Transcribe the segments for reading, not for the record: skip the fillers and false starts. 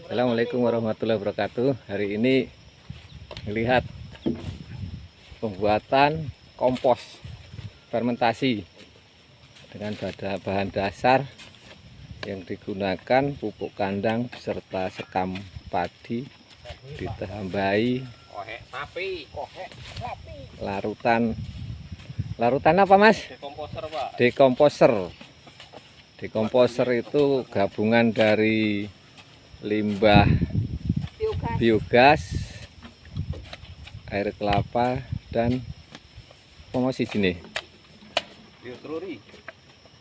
Assalamualaikum warahmatullahi wabarakatuh. Hari ini melihat pembuatan kompos fermentasi dengan bahan dasar yang digunakan pupuk kandang beserta sekam padi, ditambahi larutan apa mas? Dekomposer pak. Dekomposer itu gabungan dari limbah biogas, air kelapa, dan promosi jenis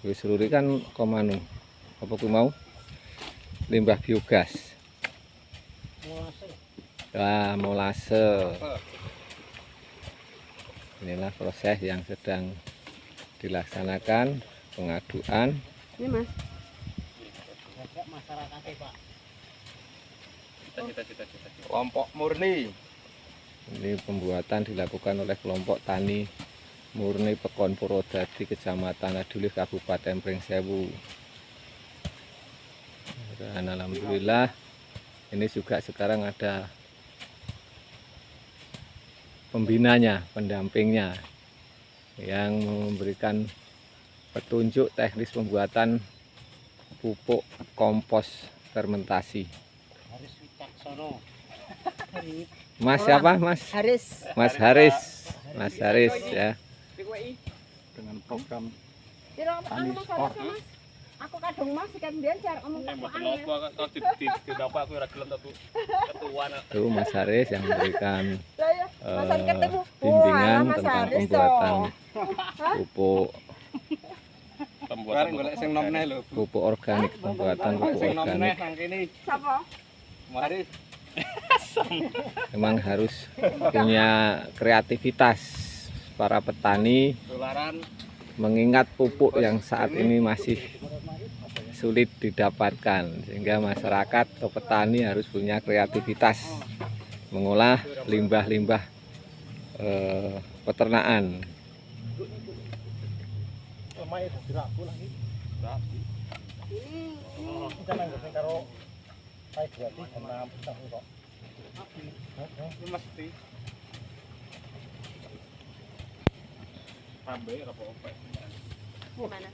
bioseluri kan komanu apa ku mau limbah biogas molase. Inilah proses yang sedang dilaksanakan pengaduan. Ini mas. Kelompok murni. Ini pembuatan dilakukan oleh kelompok tani murni Pekon Purwodadi, Kecamatan Adulih, Kabupaten Pringsewu. Dan alhamdulillah ini juga sekarang ada pembinanya, pendampingnya yang memberikan petunjuk teknis pembuatan pupuk kompos fermentasi. Mas siapa mas? Haris. Mas Haris ya. Dengan program Tani Sport. Aku kadung mas kan biar jar omong Tuh Mas Haris yang memberikan ketemu. bimbingan Mas tentang Haris pembuatan pupuk pupuk organik, pembuatan pupuk organik. Siapa? Haris. Memang harus punya kreativitas para petani mengingat pupuk yang saat ini masih sulit didapatkan, sehingga masyarakat atau petani harus punya kreativitas mengolah limbah-limbah peternakan. Gimana?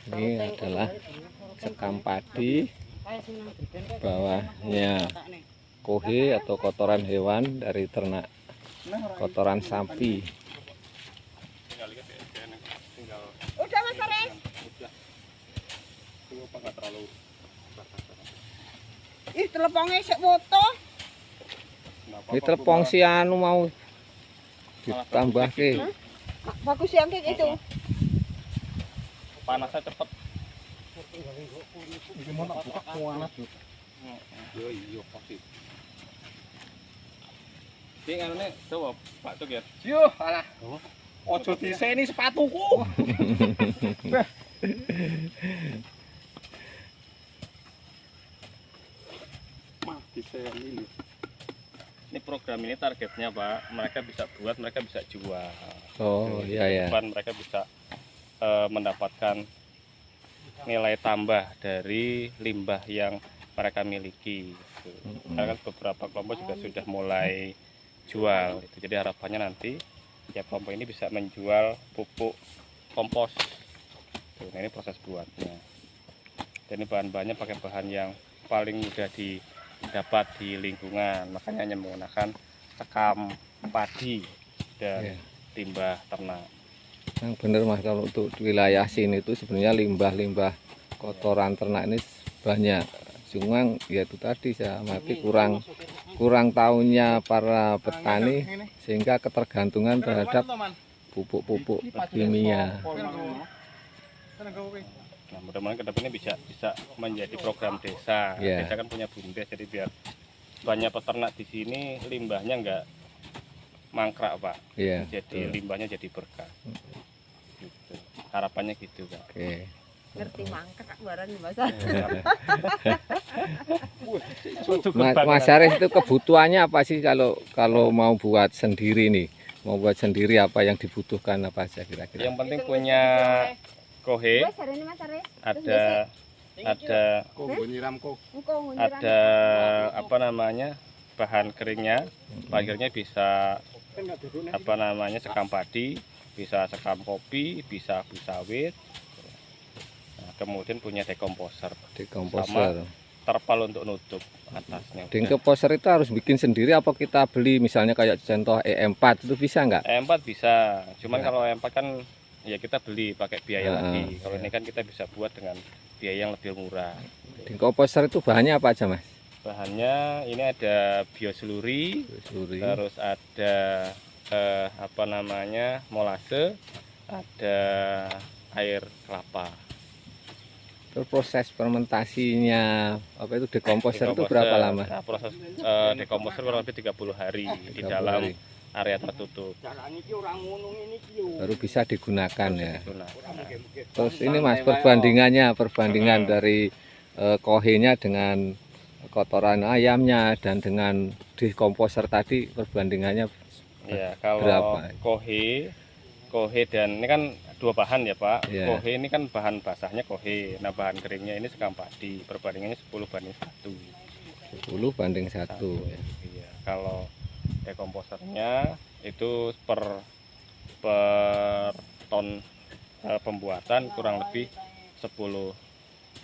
Ini adalah sekam padi, bawahnya kohe atau kotoran hewan dari ternak, kotoran sapi. Udah mas Haris. Ih telepongnya sik foto. Ini telepon si anu mau ditambah ke. Bagus yang kayak itu. Panasnya cepet. Iki mau tak buka panas yo. Yo iya pasti. Iki anune coba Pak Tuk ya. Yo alah. Ojo diseni sepatuku. Mah diseni. Ini program ini targetnya Pak, mereka bisa buat, mereka bisa jual. Oh iya ya. Depan mereka bisa mendapatkan nilai tambah dari limbah yang mereka miliki. Karena kan beberapa kelompok juga sudah mulai jual. Jadi harapannya nanti ya kelompok ini bisa menjual pupuk kompos. Nah, ini proses buatnya. Dan ini bahan-bahannya pakai bahan yang paling mudah didapat di lingkungan. Makanya hanya menggunakan sekam padi dan limbah ternak. Yang benar mas, kalau untuk wilayah sini itu sebenarnya limbah-limbah kotoran ternak ini banyak. Cuma ya itu tadi saya amati kurang tahunya para petani sehingga ketergantungan terhadap pupuk-pupuk kimia. Nah, mudah-mudahan ke depannya bisa menjadi program desa. Desa kan punya bumdes, jadi biar banyak peternak di sini limbahnya enggak mangkrak Pak. Jadi limbahnya jadi berkah. Gitu. Harapannya gitu Pak. Ngerti mangkrak barang bahasa. Mas Haris itu kebutuhannya apa sih kalau mau buat sendiri nih? membuat sendiri apa yang dibutuhkan apa aja kira-kira. Yang penting punya kohe, Wes jarene Mas Aris. ada Engko nyiram. ada apa namanya bahan keringnya. Bahan keringnya bisa apa namanya sekam padi, bisa sekam kopi, bisa abu sawit. Nah, kemudian punya dekomposer, Dekomposer. terpal untuk nutup atasnya. Dekomposer itu harus bikin sendiri apa kita beli misalnya kayak contoh E4 itu bisa nggak? E4 bisa, cuman Ya. kalau E4 kan ya kita beli pakai biaya lagi. Kalau ya. ini kan kita bisa buat dengan biaya yang lebih murah. Dekomposer itu bahannya apa aja Mas? Bahannya ini ada bioseluri, Suri. terus ada apa namanya molase, ada air kelapa. Terus proses fermentasinya apa itu dekomposer itu Dekomposer. berapa lama? Nah, proses dekomposer kurang lebih 30 hari di 30 dalam hari. area tertutup. Baru bisa digunakan ya. Nah, Terus ini Mas perbandingan dari kohenya dengan kotoran ayamnya dan dengan dekomposer tadi perbandingannya ya kalau berapa? kohe dan ini kan dua bahan ya Pak. Iya. Kohe ini kan bahan basahnya kohe. Nah bahan keringnya ini sekam padi. Perbandingannya 10:1. 10:1 ya. Iya. Kalau dekomposernya itu per ton pembuatan kurang lebih 10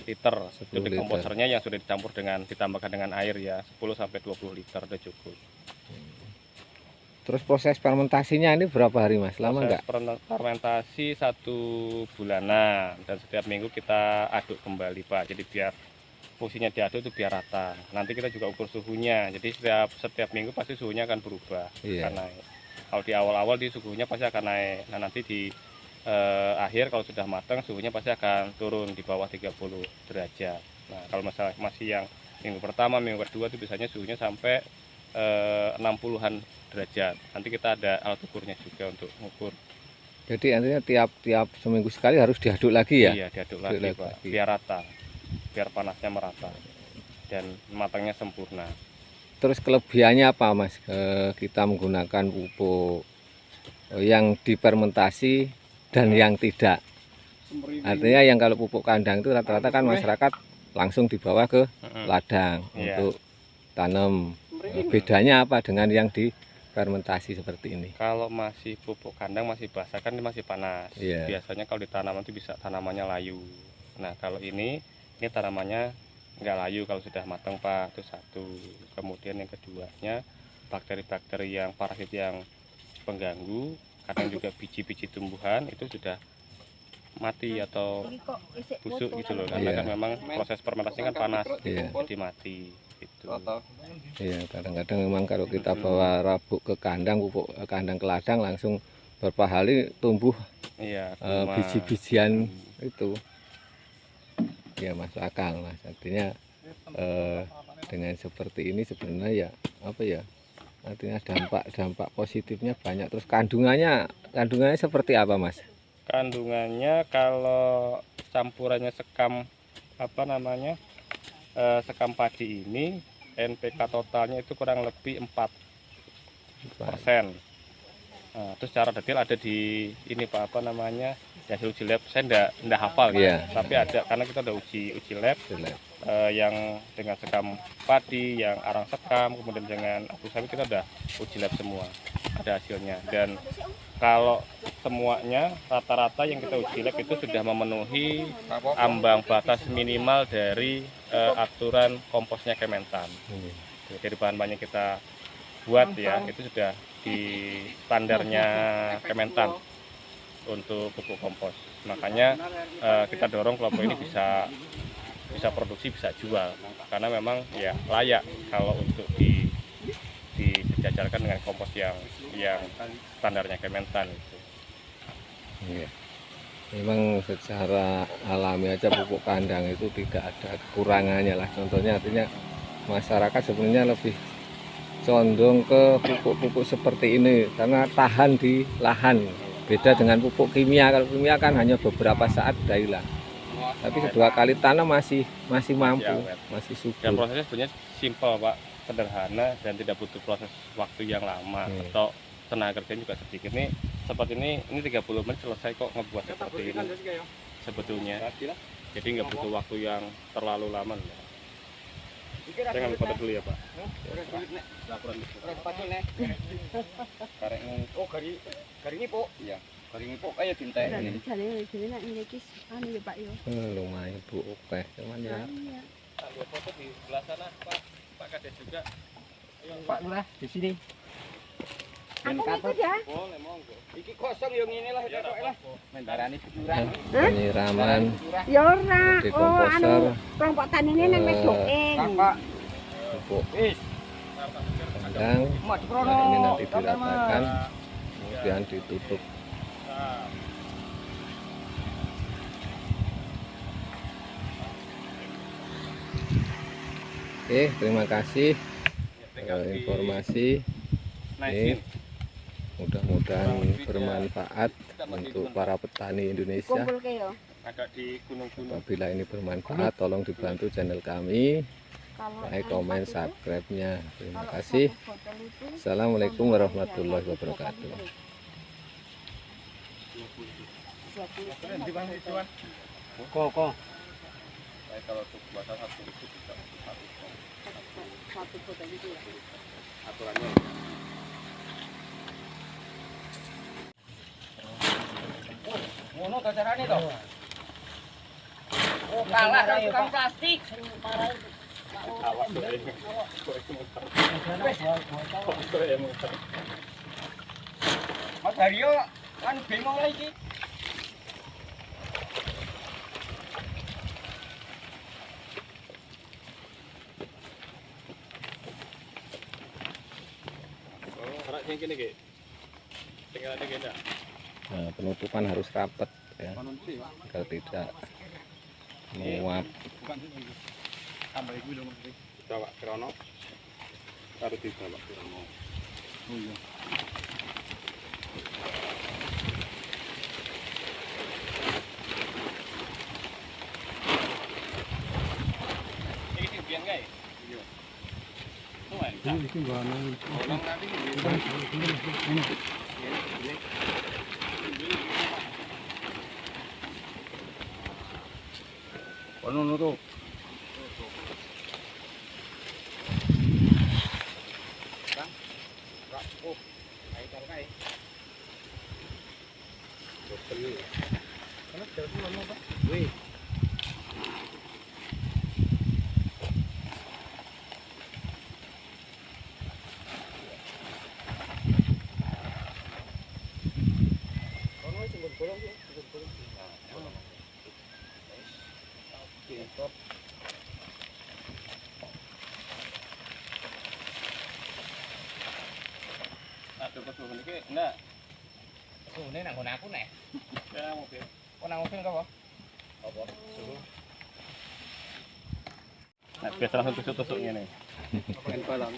liter. 10 Itu liter. dekomposernya yang sudah ditambahkan dengan air ya 10-20 liter udah cukup. Terus proses fermentasinya ini berapa hari Mas? Lama nggak? Fermentasi 1 bulanan dan setiap minggu kita aduk kembali Pak. Jadi biar fungsinya diaduk itu biar rata. Nanti kita juga ukur suhunya. Jadi setiap minggu pasti suhunya akan berubah, Iya. akan naik. Kalau di awal-awal di suhunya pasti akan naik. Nah nanti di akhir kalau sudah matang suhunya pasti akan turun di bawah 30 derajat. Nah kalau masalah masih yang minggu pertama, minggu kedua itu biasanya suhunya sampai 60-an derajat. Nanti kita ada alat ukurnya juga untuk mengukur. Jadi artinya tiap seminggu sekali harus diaduk lagi ya? Iya diaduk Diaduk lagi Pak, lagi. biar rata, biar panasnya merata dan matangnya sempurna. Terus kelebihannya apa Mas? Kita menggunakan pupuk yang difermentasi dan yang tidak. Artinya yang kalau pupuk kandang itu rata-rata kan masyarakat langsung dibawa ke ladang Iya. untuk tanam. Bedanya apa dengan yang difermentasi seperti ini? Kalau masih pupuk kandang masih basah kan ini masih panas. Iya. Biasanya kalau ditanam nanti bisa tanamannya layu. Nah kalau ini tanamannya nggak layu kalau sudah matang Pak, itu satu. Kemudian yang keduanya bakteri-bakteri yang parasit yang pengganggu, kadang juga biji-biji tumbuhan itu sudah mati atau Iki kok isik busuk foto gitu loh, kan? karena Iya. kan memang proses fermentasi kan panas, Iya. jadi mati gitu. Iya, kadang-kadang memang kalau kita bawa rabuk ke kandang, pupuk kandang ke ladang langsung beberapa hari tumbuh Iya, kuman. biji-bijian itu. Ya masuk akal Mas. Artinya dengan seperti ini sebenarnya ya apa ya? Artinya dampak positifnya banyak. Terus kandungannya seperti apa Mas? Kandungannya kalau campurannya sekam apa namanya sekam padi ini NPK totalnya itu kurang lebih 4%. Nah, terus secara detail ada di ini Pak apa namanya ya hasil uji lab saya enggak hafal gitu. Iya. Tapi ada karena kita udah uji lab yang dengan sekam padi, yang arang sekam, kemudian dengan abu sawit kita udah uji lab semua, ada hasilnya. Dan kalau semuanya rata-rata yang kita uji lab itu sudah memenuhi ambang batas minimal dari aturan komposnya Kementan. Dari bahan-bahan yang kita buat ya itu sudah di standarnya Kementan untuk pupuk kompos. Makanya kita dorong kelompok ini bisa produksi, bisa jual, karena memang ya layak kalau untuk disejajarkan dengan kompos yang standarnya Kementan itu. Iya. Memang secara alami aja pupuk kandang itu tidak ada kekurangannya lah. Contohnya artinya masyarakat sebenarnya lebih condong ke pupuk-pupuk seperti ini karena tahan di lahan. Beda dengan pupuk kimia. Kalau kimia kan hanya beberapa saat sudah hilang. Tapi kedua kali tanam masih mampu, awet. masih Dan subur. prosesnya sebenarnya simpel Pak, sederhana dan tidak butuh proses waktu yang lama. Hmm. Atau tenaga kerjanya juga sedikit nih. Seperti ini 30 menit selesai kok ngebuat seperti ini sebetulnya. Jadi nggak butuh waktu yang terlalu lama. Saya ngambil foto dulu ya Pak. Laporan dulu. Oh, gari ini po. Iya. Gari ini po kayak tinta ini. Jadi nak ini anu ya Pak yo. Lumayan Bu, oke cuman ya Iya. Ambil foto di sebelah sana Pak. Pak Kades juga. Pak Lurah di sini. Aku ikut ya. Boleh monggo. Iki kosong yang ini lah, Ya, cocok lah. apa-apa. Mendarani sedurang. penyiraman Ya ora. di Oh anu komposter kelompok tani ini nang wis doking. Kakak, pupuk wis. kandang. Mak Nah, Prono. ini nanti diratakan kemudian ditutup. Nah, Oke, terima kasih tinggal di informasi. naikin. Mudah-mudahan bermanfaat untuk para petani Indonesia. Kumpul ke yo. Agak di gunung-gunung. Apabila ini bermanfaat, tolong dibantu channel kami, Kalau like, comment, subscribe-nya. Terima kalau kasih. satu botol itu Assalamualaikum warahmatullahi wabarakatuh. 20 Kok. Kalau untuk puasa 1.000 bisa satu botol itu ya. aturannya. Ngono to carane to. Oh, kalah kan tukang plastik. Awas tuh. Mas Haryo kan bemo lah iki. Anak yang gini Ki. Tinggal ada gini. Nah, penutupan harus rapat ya, agar tidak menguap. Tambah iku lho Mas. Bawa krono. Harus dibawa krono. Ini timpian guys. Iya. Tuan. Tolong nanti. Ono nutup. Aduh betul ini enggak. Ini nang aku nek. Ya mobil. Kok nang mobil kok? Apa? Nah, biasa langsung tusuk-tusuk ngene. Pakai balon.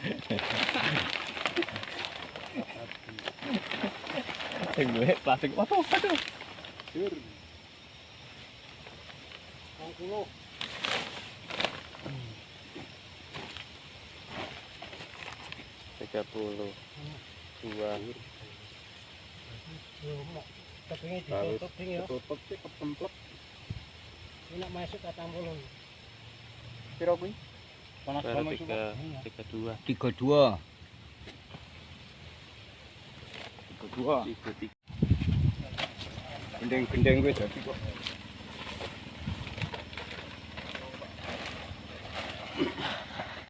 Gue plastik. Waduh, aduh. Sur. 30. 2. Harus tutup sih ketemplek. Ini masuk ke tambulun. Piro kuwi? Panas panas 32. 32. 32. 33. Gendeng-gendeng wis dadi kok.